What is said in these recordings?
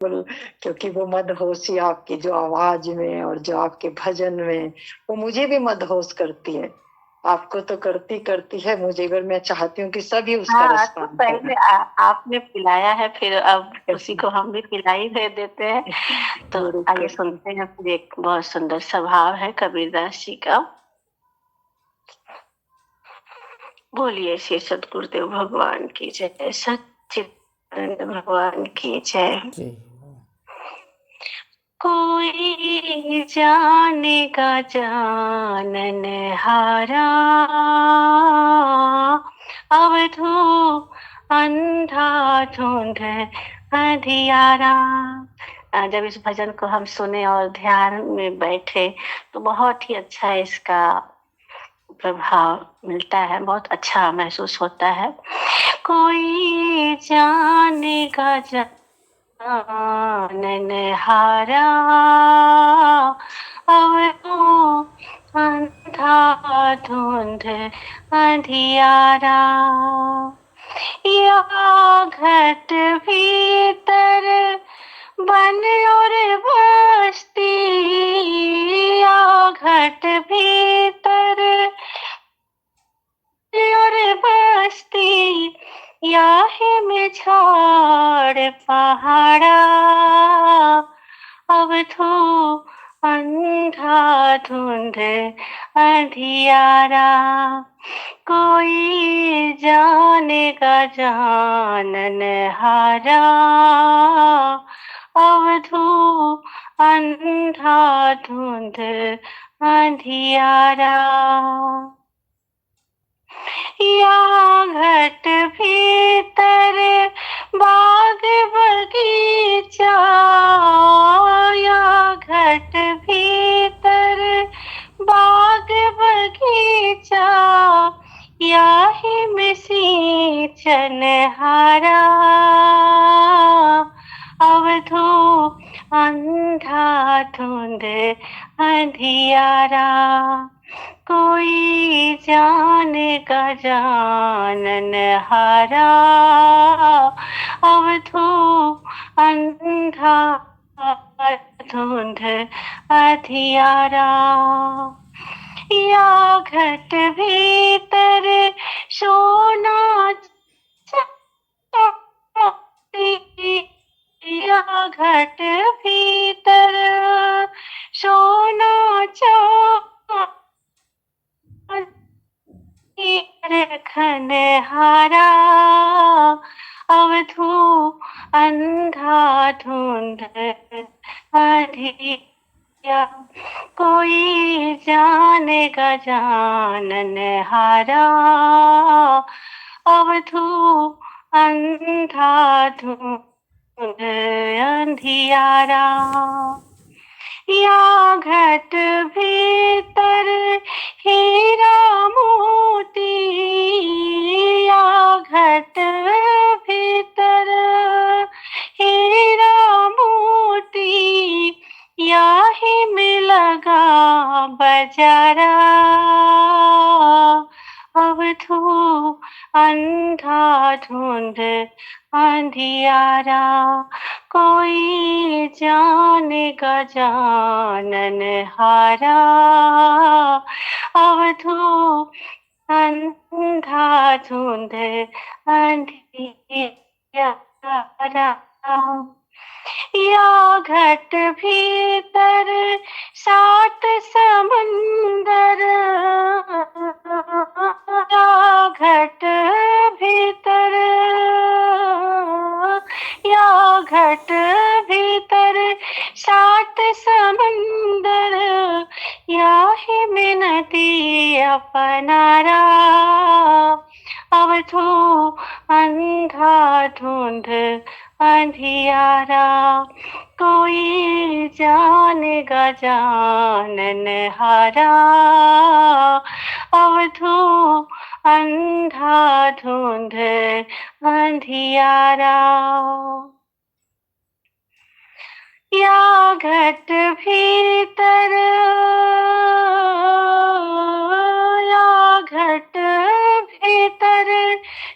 क्योंकि वो मदहोशी आपकी जो आवाज में और जो आपके भजन में, वो मुझे भी मदहोश करती है। आपको तो करती करती है, मुझे अगर मैं चाहती हूँ कि सभी उसका हाँ, तो रसपान करें। पहले आपने पिलाया है, फिर अब उसी को हम भी पिला ही दे देते हैं। तो आइए बिल्कुल। सुनते हैं, फिर एक बहुत सुंदर स्वभाव है कबीरदास जी का। बोलिए श्री सद्गुरुदेव भगवान की जय, सच्चिदानंद भगवान की जय। जी। कोई जानेगा जानन हारा, अवधू अंधा धुंध अंधियारा। जब इस भजन को हम सुने और ध्यान में बैठे तो बहुत ही अच्छा इसका प्रभाव मिलता है, बहुत अच्छा महसूस होता है। कोई जानेगा जानन हारा, अब तो अंधा धुंध अंधियारा। या घट भीतर बन और बस्ती, या घट भीतर और बस्ती, याहे में झाड़ पहाड़ा, अब तो अंधा धुंध अंधियारा। कोई जानेगा जानन हारा, अवधू अंधा धुंध अंधियारा। या घट भीतर बाग बगीचा, या घट भीतर बाग बगीचा, याही में सिंचन हारा, अवधू अंधा धुंध अंधियारा। कोई जानेगा जानन हारा, अवधू अंधा धुंध अंधियारा। या घट भीतर सोना चांदी, या घट भीतर सोना खन हारा, अवधू अंधा धुंध अंधिया। कोई जानेगा जानन हारा, अवधू अंधा धुंध अंधियारा। या घट भीतर हीरा मोती, या घट भीतर हीरा मोती, याही में लगा बजारा, अवधू अंधा धुंध अंधियारा। कोई जानेगा जानन हारा, अवधू अंधा धुंध अंधियारा। या घट भीतर सात समंदर, या घट भीतर, या घट भीतर सात समंदर, याही में नदी अपनारा, अवधू अंधा धुंध अंधियारा। कोई जानेगा जानन हारा, अवधू अंधा धुंध अंधियारा। या घट भीतर, या घट भीतर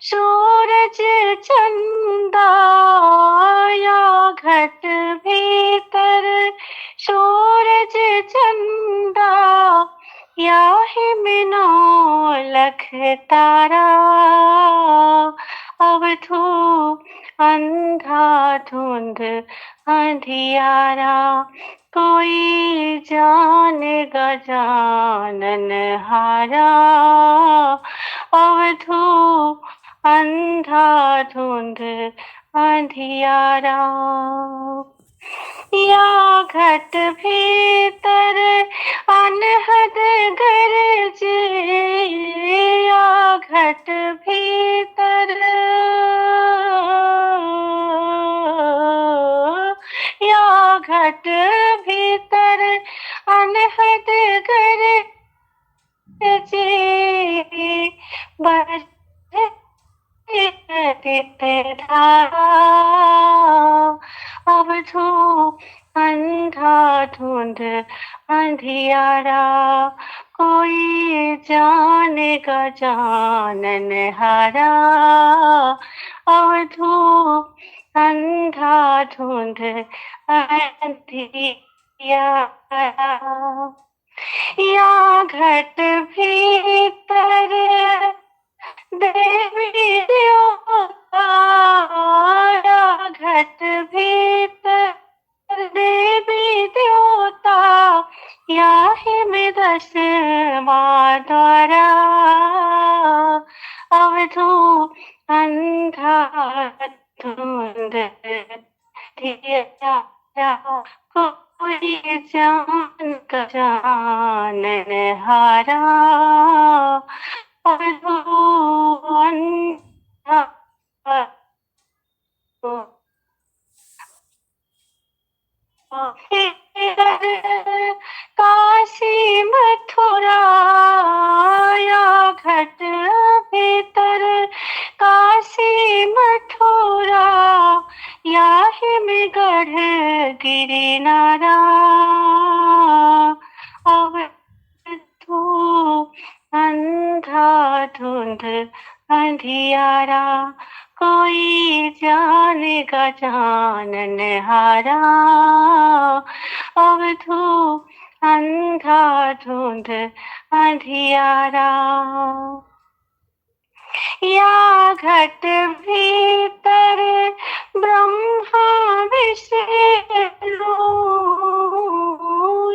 सूरज चंदा, या घट रख तारा, अब तू अंधा धुंध अंधियारा, कोई जानेगा जानन हारा, अब तू अंधा धुंध अंधियारा। या घट भीतर अनहद गरजे, या घट भीतर, या घट भीतर अनहद गरजे, धारा, अब तू अंधा धुंध अंधियारा, कोई जानेगा जानन हारा, अब तू अंधा धुंध अंधियारा। या घट भीतर देवी देवता, या घट भीतर देवी देवता, या हिम दसवा द्वारा, अब तू अंधा धुंध अंधियारा, कोई जान का जानन हारा, अब तू अंधा काशी मथुरा, या घट भीतर काशी मथुरा, या हिमगढ़ गिरनारा, अब तू अंधा धुंध अंधियारा, कोई जानेगा जानन हारा, अब तू अंधा धुंध अंधियारा। या घट भीतर ब्रह्मा विष्णु,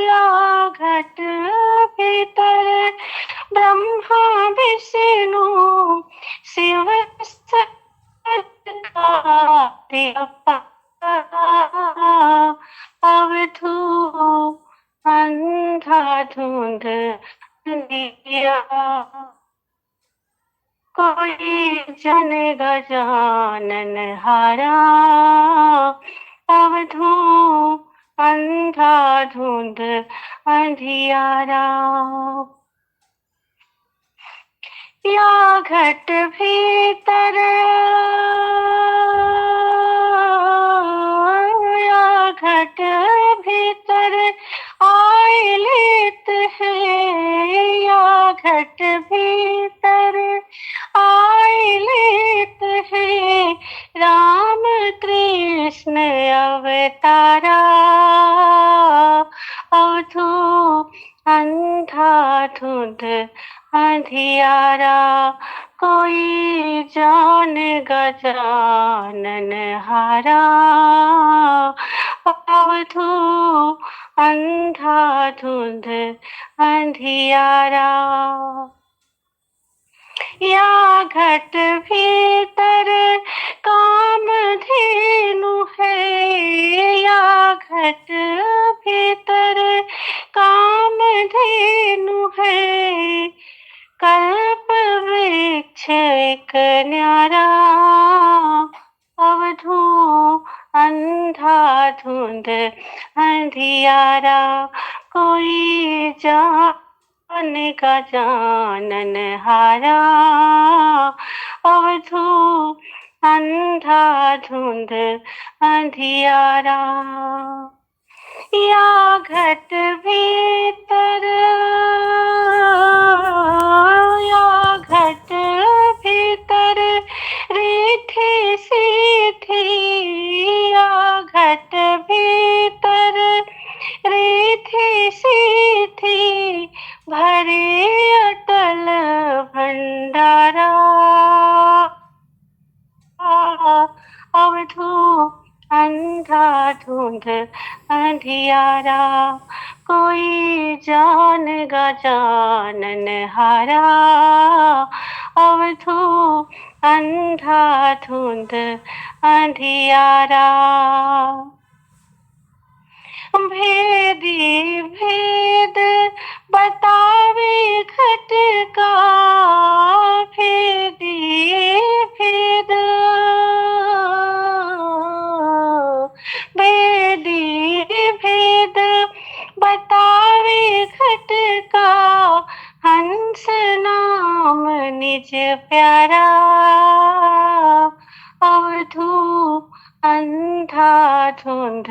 या घट भीतर ब्रह्मा विष्णु, शिव अब तू अंधा धुंध अंधियारा, कोई जानेगा जानन हारा, अब तू अंधा धुंध अंधियारा। या घट भीतर, या घट भीतर आए लेत है, या घट भीतर आए लेत है, राम कृष्ण अवतारा, अब तू अंधा धुंध अंधियारा, कोई जानेगा जानन हारा, अब तू अंधा धुंध अंधियारा। या घट भीतर कामधेनु है, या घट भीतर कामधेनु है, कल्प वृक्ष एक न्यारा, अब तू अंधा धुंध अंधियारा, कोई जानेगा जानन हारा, अब तू अंधा धुंध अंधियारा। या घट भीतर, या घट भीतर रिद्धि सिद्धि, या घट भीतर रिद्धि सिद्धि, भरे अटल भंडारा, धुंध अंधियारा, कोई जानेगा जानन हारा, अवधू अंधा धुंध अंधियारा। भेदी भेद बतावे घट का, भेदी भेद, भेदी भेद बतावे घट का, हंस नाम निज प्यारा, अवधू अंधा धुंध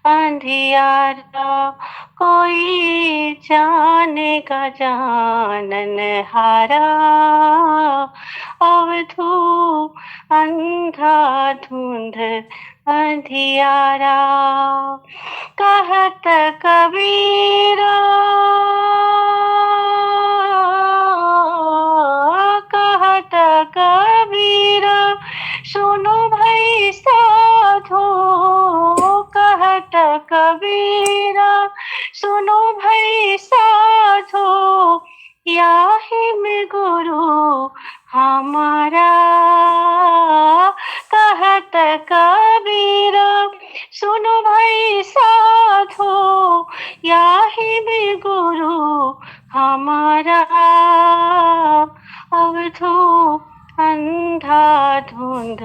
अंधियारा, कोई जानेगा जानन हारा, अवधू अंधा धुंध अंधियारा। कहत कबीरा, कहत कबीरा, सुनो भाई साधो, कहत कबीरा, सुनो भाई साधो, याही में गुरु हमारा, कहत कबीरा, सुनो भाई साधो, याही में गुरु हमारा, अवधू अंधा धुंध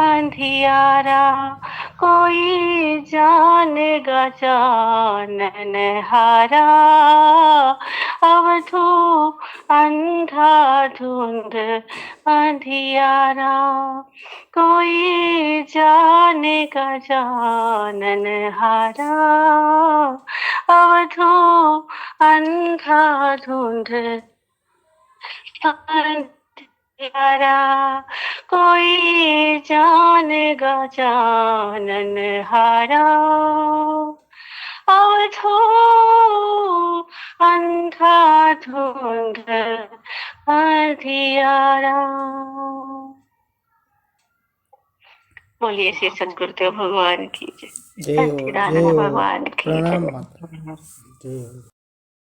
अंधियारा, कोई जानेगा जानन हारा, अवधू अंधा धुंध अंधियारा, कोई जानेगा जानन हारा, अवधू अंधा धुंध अंधियारा, कोई जानेगा जानन हारा, अवधू अंधा धुंध अंधियारा। बोलिए श्री सद्गुरुदेव भगवान की जय, जय हो, जय सच्चिदानंद हो। भगवान की प्रणाम जय। माता, जय हो।